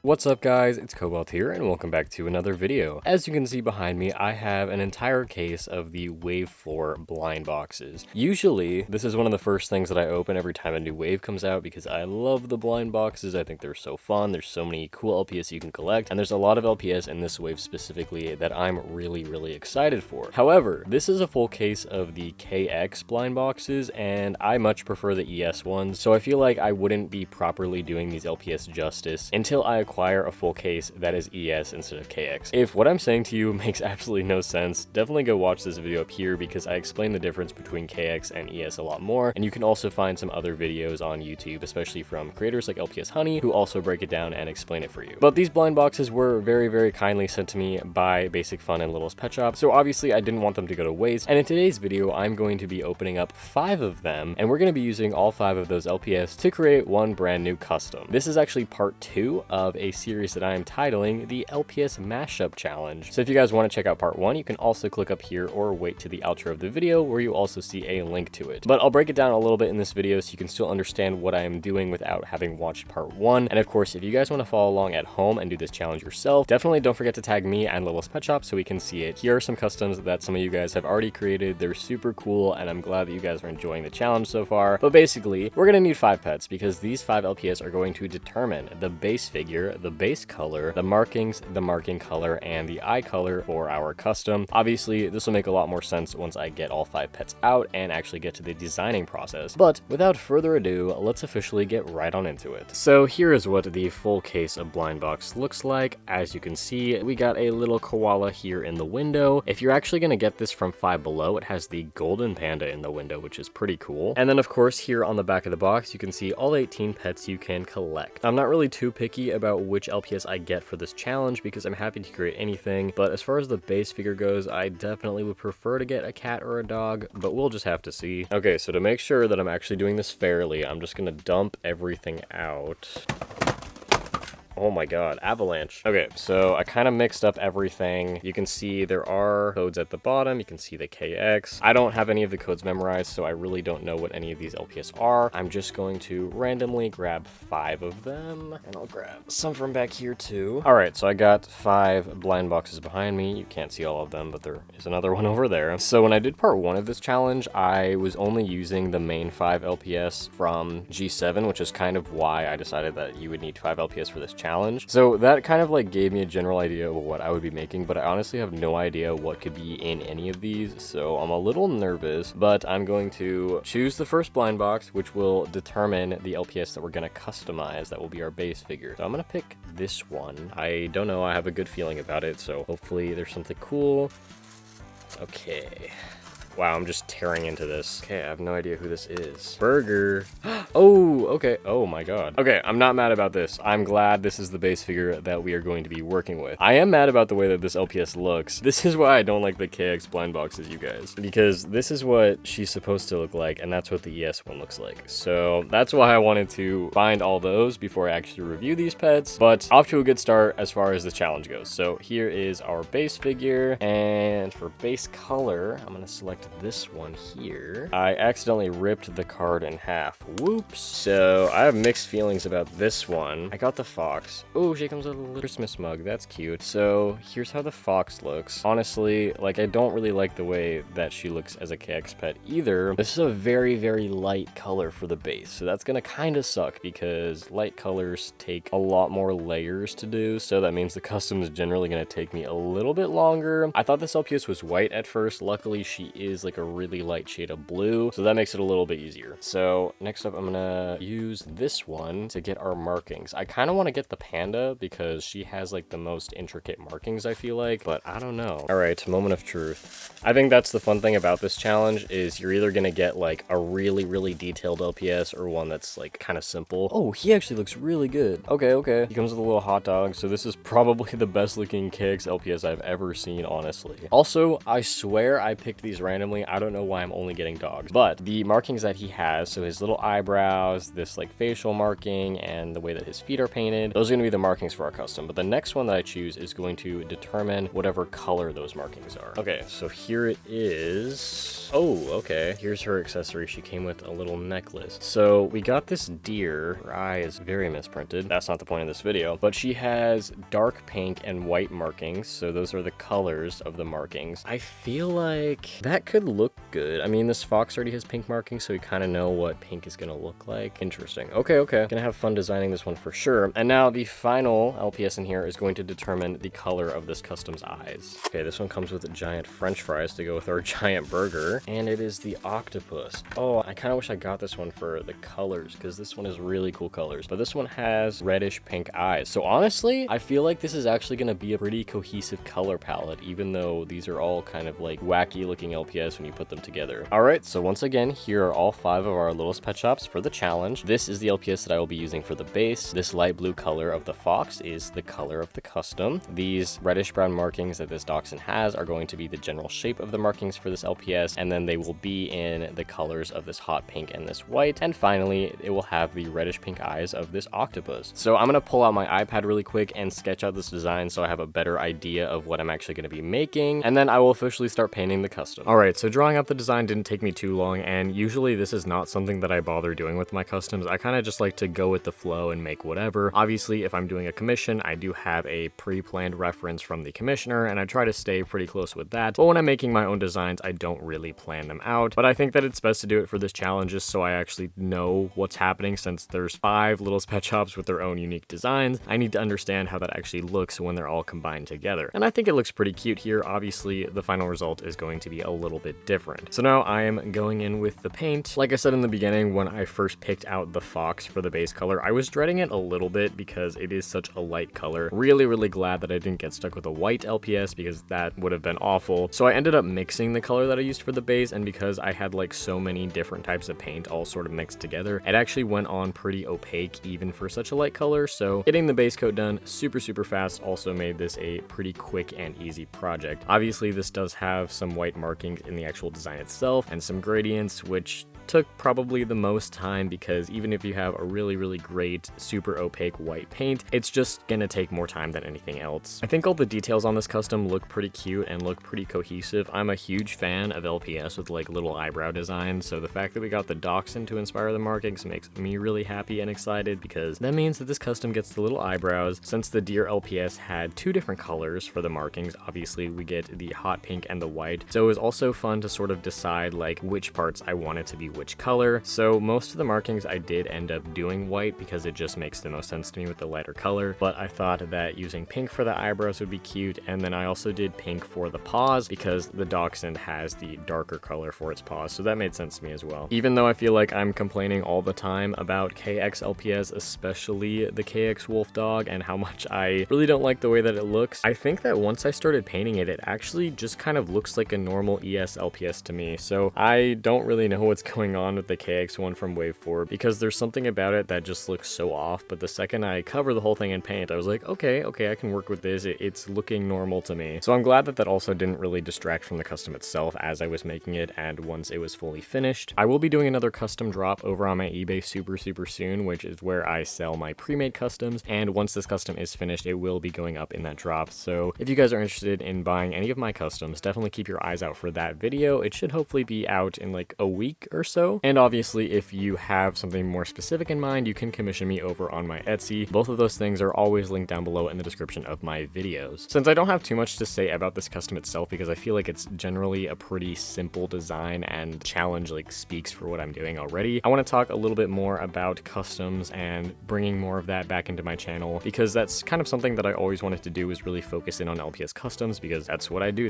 What's up guys, it's Cobalt here and welcome back to another video. As you can see behind me, I have an entire case of the Wave 4 blind boxes. Usually, this is one of the first things that I open every time a new wave comes out because I love the blind boxes. I think they're so fun, there's so many cool LPS you can collect, and there's a lot of LPS in this wave specifically that I'm really excited for. However, this is a full case of the KX blind boxes and I much prefer the ES ones, so I feel like I wouldn't be properly doing these LPS justice until I acquire a full case that is ES instead of KX. If what I'm saying to you makes absolutely no sense, definitely go watch this video up here because I explain the difference between KX and ES a lot more, and you can also find some other videos on YouTube, especially from creators like LPS Honey, who also break it down and explain it for you. But these blind boxes were very kindly sent to me by Basic Fun and Littlest Pet Shop, so obviously I didn't want them to go to waste, and in today's video I'm going to be opening up 5 of them, and we're going to be using all 5 of those LPS to create one brand new custom. This is actually part 2 of a series that I am titling the LPS Mashup Challenge. So if you guys want to check out part 1, you can also click up here or wait to the outro of the video where you also see a link to it. But I'll break it down a little bit in this video so you can still understand what I am doing without having watched part 1. And of course, if you guys want to follow along at home and do this challenge yourself, definitely don't forget to tag me and Littlest Pet Shop so we can see it. Here are some customs that some of you guys have already created. They're super cool and I'm glad that you guys are enjoying the challenge so far. But basically, we're going to need 5 pets because these 5 LPS are going to determine the base figure, the base color, the markings, the marking color, and the eye color for our custom. Obviously, this will make a lot more sense once I get all 5 pets out and actually get to the designing process. But without further ado, let's officially get right on into it. So here is what the full case of blind box looks like. As you can see, we got a little koala here in the window. If you're actually going to get this from Five Below, it has the golden panda in the window, which is pretty cool. And then of course, here on the back of the box, you can see all 18 pets you can collect. I'm not really too picky about which LPS I get for this challenge because I'm happy to create anything, but as far as the base figure goes, I definitely would prefer to get a cat or a dog, but we'll just have to see. Okay, so to make sure that I'm actually doing this fairly, I'm just gonna dump everything out. Oh my god, avalanche. Okay, so I kind of mixed up everything. You can see there are codes at the bottom. You can see the KX. I don't have any of the codes memorized, so I really don't know what any of these LPS are. I'm just going to randomly grab 5 of them, and I'll grab some from back here too. All right, so I got 5 blind boxes behind me. You can't see all of them, but there is another one over there. So when I did part 1 of this challenge, I was only using the main 5 LPS from G7, which is kind of why I decided that you would need 5 LPS for this challenge. So that kind of like gave me a general idea of what I would be making, but I honestly have no idea what could be in any of these, so I'm a little nervous, but I'm going to choose the first blind box, which will determine the LPS that we're going to customize. That will be our base figure. So I'm going to pick this one. I don't know, I have a good feeling about it, so hopefully there's something cool. Okay. Wow, I'm just tearing into this. Okay, I have no idea who this is. Burger. Oh, okay. Oh my god. Okay, I'm not mad about this. I'm glad this is the base figure that we are going to be working with. I am mad about the way that this LPS looks. This is why I don't like the KX blind boxes, you guys. Because this is what she's supposed to look like, and that's what the ES one looks like. So that's why I wanted to find all those before I actually review these pets. But off to a good start as far as the challenge goes. So here is our base figure, and for base color, I'm gonna select this one here. I accidentally ripped the card in half. Whoops. So I have mixed feelings about this one. I got the fox. Oh, she comes with a little Christmas mug. That's cute. So here's how the fox looks. Honestly, like I don't really like the way that she looks as a KX pet either. This is a very light color for the base. So that's gonna kind of suck because light colors take a lot more layers to do. So that means the custom is generally gonna take me a little bit longer. I thought this LPS was white at first. Luckily, she is like a really light shade of blue, so that makes it a little bit easier. So next up, I'm gonna use this one to get our markings. I kind of want to get the panda because she has like the most intricate markings, I feel like, but I don't know. All right, moment of truth. I think that's the fun thing about this challenge is you're either gonna get like a really detailed LPS or one that's like kind of simple. Oh, he actually looks really good. Okay. He comes with a little hot dog, so this is probably the best looking KX LPS I've ever seen, honestly. Also, I swear I picked these randomly randomly. I don't know why I'm only getting dogs, but the markings that he has, so his little eyebrows, this like facial marking, and the way that his feet are painted, those are going to be the markings for our custom. But the next one that I choose is going to determine whatever color those markings are. Okay, so here it is. Oh, okay. Here's her accessory. She came with a little necklace. So we got this deer. Her eye is very misprinted. That's not the point of this video, but she has dark pink and white markings. So those are the colors of the markings. I feel like that could look good. I mean, this fox already has pink markings, so we kind of know what pink is going to look like. Interesting. Okay. Gonna have fun designing this one for sure. And now the final LPS in here is going to determine the color of this custom's eyes. Okay, this one comes with giant French fries to go with our giant burger, and it is the octopus. Oh, I kind of wish I got this one for the colors, because this one is really cool colors, but this one has reddish pink eyes. So honestly, I feel like this is actually going to be a pretty cohesive color palette, even though these are all kind of like wacky looking LPS when you put them together. All right, so once again, here are all 5 of our littlest pet shops for the challenge. This is the LPS that I will be using for the base. This light blue color of the fox is the color of the custom. These reddish brown markings that this dachshund has are going to be the general shape of the markings for this LPS, and then they will be in the colors of this hot pink and this white. And finally, it will have the reddish pink eyes of this octopus. So I'm gonna pull out my iPad really quick and sketch out this design so I have a better idea of what I'm actually gonna be making, and then I will officially start painting the custom. All right, so drawing out the design didn't take me too long, and usually this is not something that I bother doing with my customs. I kind of just like to go with the flow and make whatever. Obviously, if I'm doing a commission, I do have a pre-planned reference from the commissioner, and I try to stay pretty close with that. But when I'm making my own designs, I don't really plan them out. But I think that it's best to do it for this challenge just so I actually know what's happening, since there's 5 littlest pet shops with their own unique designs. I need to understand how that actually looks when they're all combined together. And I think it looks pretty cute here. Obviously, the final result is going to be a little bit different. So now I am going in with the paint. Like I said in the beginning, when I first picked out the fox for the base color, I was dreading it a little bit because it is such a light color. Really glad that I didn't get stuck with a white LPS, because that would have been awful. So I ended up mixing the color that I used for the base, and because I had like so many different types of paint all sort of mixed together, it actually went on pretty opaque even for such a light color. So getting the base coat done super fast also made this a pretty quick and easy project. Obviously, this does have some white markings in the actual design itself and some gradients, which took probably the most time, because even if you have a really great super opaque white paint, it's just gonna take more time than anything else. I think all the details on this custom look pretty cute and look pretty cohesive. I'm a huge fan of LPS with like little eyebrow designs, so the fact that we got the dachshund to inspire the markings makes me really happy and excited, because that means that this custom gets the little eyebrows. Since the deer LPS had 2 different colors for the markings, obviously we get the hot pink and the white, so it was also fun to sort of decide like which parts I wanted to be which color. So most of the markings I did end up doing white, because it just makes the most sense to me with the lighter color, but I thought that using pink for the eyebrows would be cute, and then I also did pink for the paws because the dachshund has the darker color for its paws, so that made sense to me as well. Even though I feel like I'm complaining all the time about KX LPS, especially the KX Wolf Dog, and how much I really don't like the way that it looks, I think that once I started painting it, it actually just kind of looks like a normal ES LPS to me. So I don't really know what's going on with the KX one from Wave 4, because there's something about it that just looks so off. But the second I cover the whole thing in paint, I was like, okay, I can work with this. It's looking normal to me. So I'm glad that that also didn't really distract from the custom itself as I was making it, and once it was fully finished. I will be doing another custom drop over on my eBay super soon, which is where I sell my pre-made customs, and once this custom is finished, it will be going up in that drop. So if you guys are interested in buying any of my customs, definitely keep your eyes out for that video. It should hopefully be out in like a week or so. And obviously, if you have something more specific in mind, you can commission me over on my Etsy. Both of those things are always linked down below in the description of my videos. Since I don't have too much to say about this custom itself, because I feel like it's generally a pretty simple design and challenge like speaks for what I'm doing already, I want to talk a little bit more about customs and bringing more of that back into my channel, because that's kind of something that I always wanted to do, is really focus in on LPS customs, because that's what I do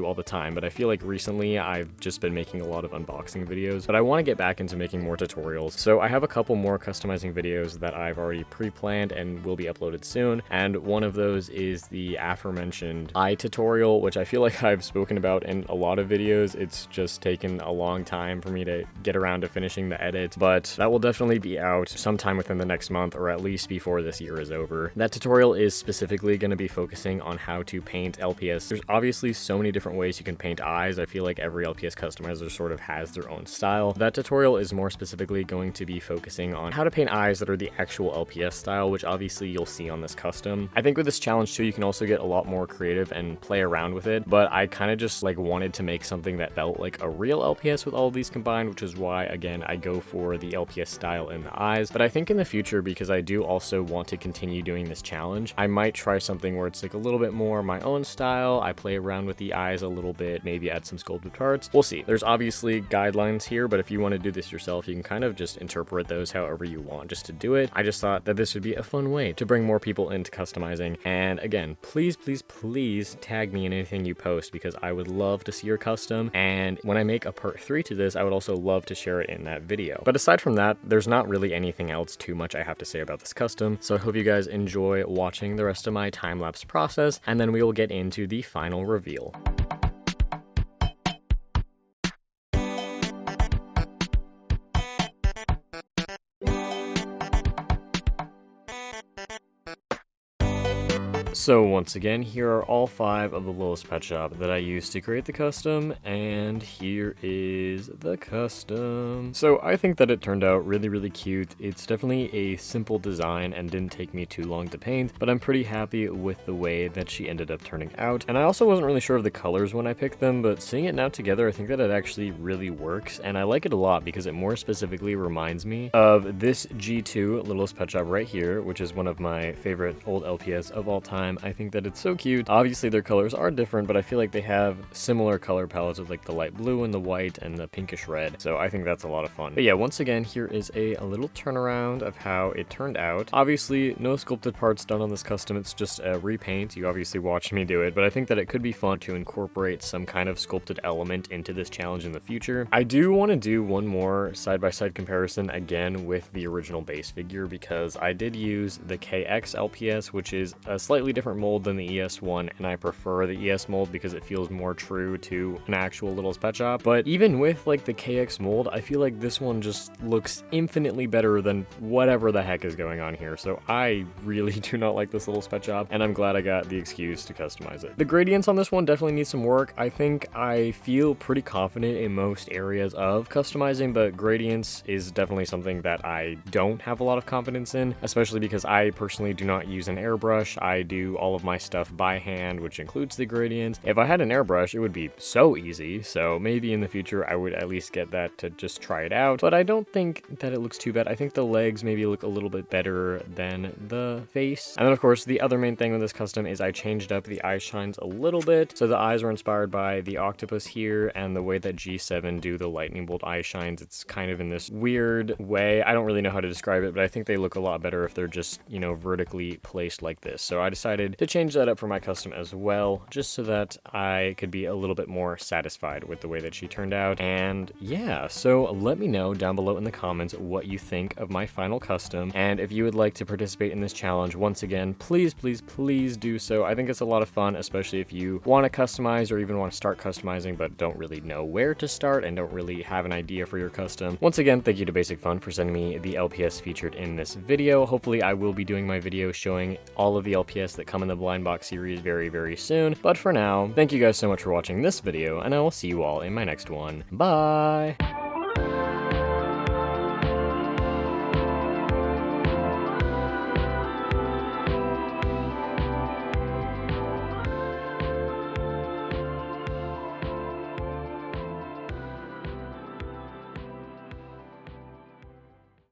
all the time. But I feel like recently I've just been making a lot of unboxing videos, but I want to get back into making more tutorials. So I have a couple more customizing videos that I've already pre-planned and will be uploaded soon, and one of those is the aforementioned eye tutorial, which I feel like I've spoken about in a lot of videos. It's just taken a long time for me to get around to finishing the edit, but that will definitely be out sometime within the next month, or at least before this year is over. That tutorial is specifically going to be focusing on how to paint LPS. There's obviously so many different ways you can paint eyes. I feel like every LPS customizer sort of has their own style. That tutorial is more specifically going to be focusing on how to paint eyes that are the actual LPS style, which obviously you'll see on this custom. I think with this challenge too, you can also get a lot more creative and play around with it, but I kind of just like wanted to make something that felt like a real LPS with all of these combined, which is why again I go for the LPS style in the eyes. But I think in the future, because I do also want to continue doing this challenge, I might try something where it's like a little bit more my own style. I play around with the eyes a little bit, maybe add some sculpted parts. We'll see. There's obviously guidelines here, but if you want to do this yourself, you can kind of just interpret those however you want just to do it. I just thought that this would be a fun way to bring more people into customizing. And again, please tag me in anything you post, because I would love to see your custom, and when I make a part 3 to this, I would also love to share it in that video. But aside from that, there's not really anything else too much I have to say about this custom, so I hope you guys enjoy watching the rest of my time-lapse process, and then we will get into the final reveal. So once again, here are all 5 of the Littlest Pet Shop that I used to create the custom, and here is the custom. So I think that it turned out really cute. It's definitely a simple design and didn't take me too long to paint, but I'm pretty happy with the way that she ended up turning out. And I also wasn't really sure of the colors when I picked them, but seeing it now together, I think that it actually really works, and I like it a lot because it more specifically reminds me of this G2 Littlest Pet Shop right here, which is one of my favorite old LPS of all time. I think that it's so cute. Obviously their colors are different, but I feel like they have similar color palettes of like the light blue and the white and the pinkish red, so I think that's a lot of fun. But yeah, once again, here is a little turnaround of how it turned out. Obviously no sculpted parts done on this custom, it's just a repaint. You obviously watched me do it, but I think that it could be fun to incorporate some kind of sculpted element into this challenge in the future. I do want to do one more side-by-side comparison again with the original base figure, because I did use the KX LPS, which is a slightly different mold than the ES one, and I prefer the ES mold because it feels more true to an actual Littlest Pet Shop. But even with like the KX mold, I feel like this one just looks infinitely better than whatever the heck is going on here. So I really do not like this Littlest Pet Shop, and I'm glad I got the excuse to customize it. The gradients on this one definitely need some work. I think I feel pretty confident in most areas of customizing, but gradients is definitely something that I don't have a lot of confidence in, especially because I personally do not use an airbrush. I do all of my stuff by hand, which includes the gradients. If I had an airbrush, it would be so easy, so maybe in the future I would at least get that to just try it out, but I don't think that it looks too bad. I think the legs maybe look a little bit better than the face. And then of course the other main thing with this custom is I changed up the eye shines a little bit, so the eyes were inspired by the octopus here, and the way that G7 do the lightning bolt eye shines, it's kind of in this weird way. I don't really know how to describe it, but I think they look a lot better if they're just, you know, vertically placed like this. So I decided to change that up for my custom as well, just so that I could be a little bit more satisfied with the way that she turned out. And yeah, so let me know down below in the comments what you think of my final custom, and if you would like to participate in this challenge, once again, please do so. I think it's a lot of fun, especially if you want to customize or even want to start customizing but don't really know where to start and don't really have an idea for your custom. Once again, thank you to Basic Fun for sending me the LPS featured in this video. Hopefully I will be doing my video showing all of the LPS that come in the blind box series very soon, but for now, thank you guys so much for watching this video, and I will see you all in my next one. Bye!